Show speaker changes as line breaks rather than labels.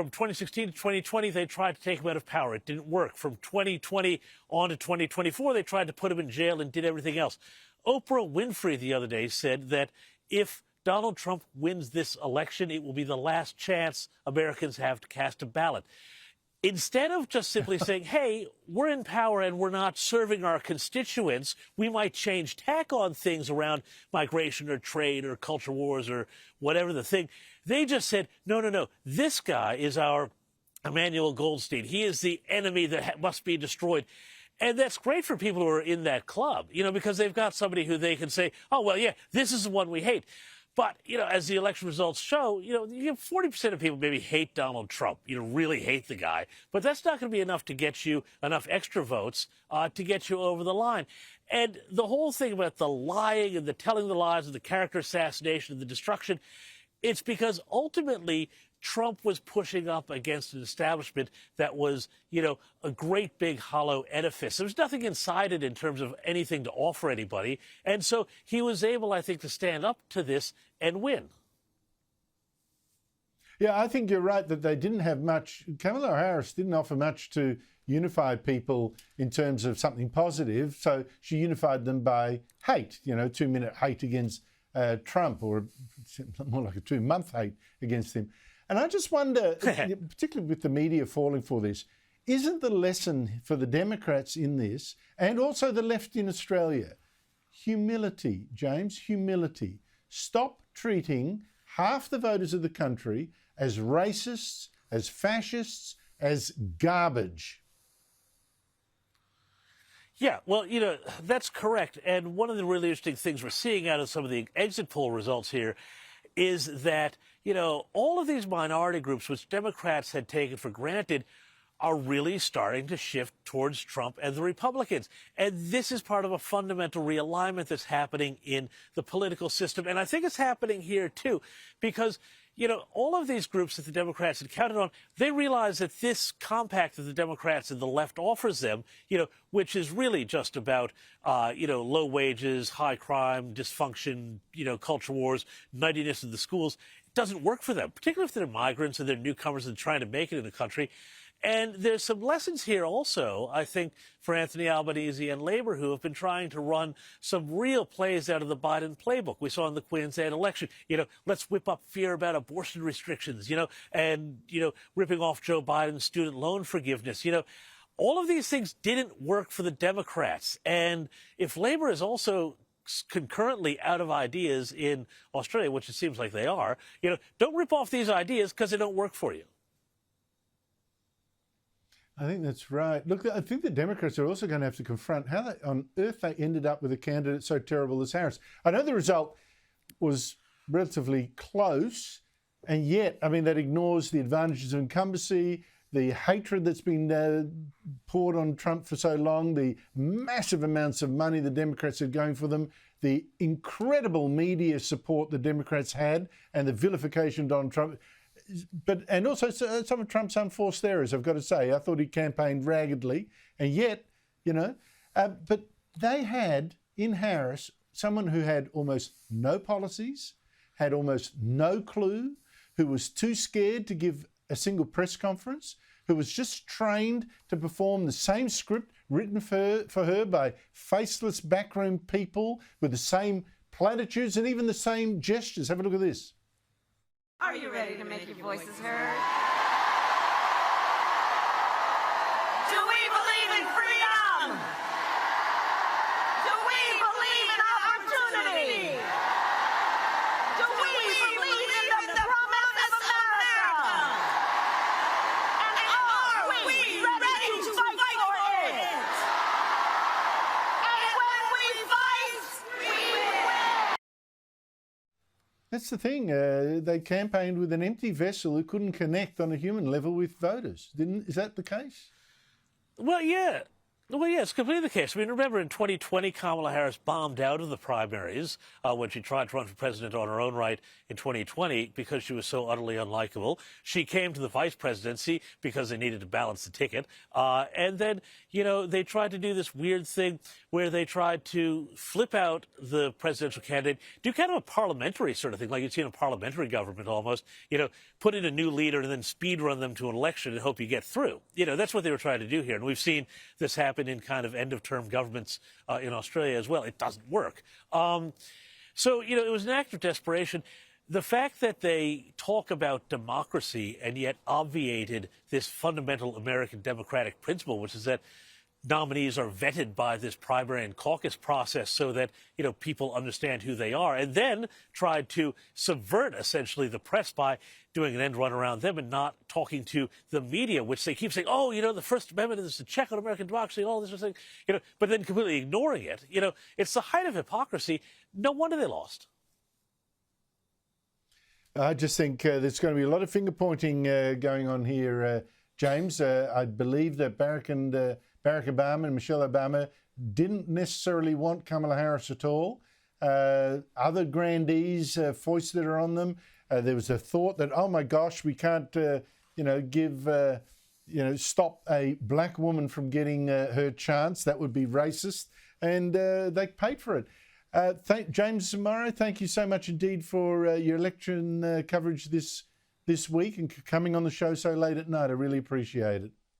From 2016 to 2020, they tried to take him out of power. It didn't work. From 2020 on to 2024, they tried to put him in jail and did everything else. Oprah Winfrey the other day said that if Donald Trump wins this election, it will be the last chance Americans have to cast a ballot. Instead of just simply saying, hey, we're in power and we're not serving our constituents, we might change tack on things around migration or trade or culture wars or whatever the thing. They just said, no, no, no, this guy is our Emmanuel Goldstein. He is the enemy that must be destroyed. And that's great for people who are in that club, you know, because they've got somebody who they can say, oh, well, yeah, this is the one we hate. But, you know, as the election results show, you know 40% of people maybe hate Donald Trump, you know, really hate the guy. But that's not going to be enough to get you enough extra votes to get you over the line. And the whole thing about the lying and the telling the lies and the character assassination and the destruction, it's because ultimately Trump was pushing up against an establishment that was, you know, a great big hollow edifice. There was nothing inside it in terms of anything to offer anybody. And so he was able, I think, to stand up to this and win.
Yeah, I think you're right that they didn't have much. Kamala Harris didn't offer much to unify people in terms of something positive. So she unified them by hate, you know, 2-minute hate against Trump, or more like a 2-month hate against him. And I just wonder, particularly with the media falling for this, isn't the lesson for the Democrats in this, and also the left in Australia, humility, James, humility. Stop treating half the voters of the country as racists, as fascists, as garbage.
Yeah, well, you know, that's correct. And one of the really interesting things we're seeing out of some of the exit poll results here is that, you know, all of these minority groups, which Democrats had taken for granted, are really starting to shift towards Trump and the Republicans. And this is part of a fundamental realignment that's happening in the political system. And I think it's happening here, too, because, you know, all of these groups that the Democrats had counted on, they realize that this compact that the Democrats and the left offers them, you know, which is really just about, you know, low wages, high crime, dysfunction, you know, culture wars, nuttiness in the schools, doesn't work for them, particularly if they're migrants and they're newcomers and trying to make it in the country. And there's some lessons here also, I think, for Anthony Albanese and Labor, who have been trying to run some real plays out of the Biden playbook. We saw in the Queensland election, you know, let's whip up fear about abortion restrictions, you know, and, you know, ripping off Joe Biden's student loan forgiveness. You know, all of these things didn't work for the Democrats. And if Labor is also concurrently out of ideas in Australia, which it seems like they are, you know, don't rip off these ideas because they don't work for you.
I think that's right. Look, I think the Democrats are also going to have to confront how on earth they ended up with a candidate so terrible as Harris. I know the result was relatively close, and yet, I mean, that ignores the advantages of incumbency, the hatred that's been poured on Trump for so long, the massive amounts of money the Democrats had going for them, the incredible media support the Democrats had, and the vilification of Donald Trump. And also some of Trump's unforced errors, I've got to say. I thought he campaigned raggedly, and yet, you know, but they had in Harris someone who had almost no policies, had almost no clue, who was too scared to give a single press conference, who was just trained to perform the same script written for her by faceless backroom people with the same platitudes and even the same gestures. Have a look at this.
Are you ready to make your voices heard? Do we believe in freedom? Do we believe in opportunity? Do we believe in the promise of America? And are we ready to fight for it? And when we fight, we win.
That's the thing. They campaigned with an empty vessel who couldn't connect on a human level with voters. Is that the case?
Well, yeah. Well, yeah, it's completely the case. I mean, remember in 2020, Kamala Harris bombed out of the primaries when she tried to run for president on her own right in 2020 because she was so utterly unlikable. She came to the vice presidency because they needed to balance the ticket. And then, you know, they tried to do this weird thing where they tried to flip out the presidential candidate, do kind of a parliamentary sort of thing, like you'd see in a parliamentary government almost, you know, put in a new leader and then speed run them to an election and hope you get through. You know, that's what they were trying to do here. And we've seen this happen in kind of end-of-term governments in Australia as well. It doesn't work. So, you know, it was an act of desperation. The fact that they talk about democracy and yet obviated this fundamental American democratic principle, which is that nominees are vetted by this primary and caucus process so that, you know, people understand who they are, and then tried to subvert essentially the press by doing an end run around them and not talking to the media, which they keep saying, oh, you know, the First Amendment is a check on American democracy and all this sort of thing, you know, but then completely ignoring it. You know, it's the height of hypocrisy. No wonder they lost.
I just think there's going to be a lot of finger pointing going on here, James. I believe that Barack Obama and Michelle Obama didn't necessarily want Kamala Harris at all. Other grandees foisted her on them. There was a thought that, oh my gosh, we can't, you know, give, you know, stop a black woman from getting her chance. That would be racist. And they paid for it. James Morrow, thank you so much indeed for your election coverage this week and coming on the show so late at night. I really appreciate it.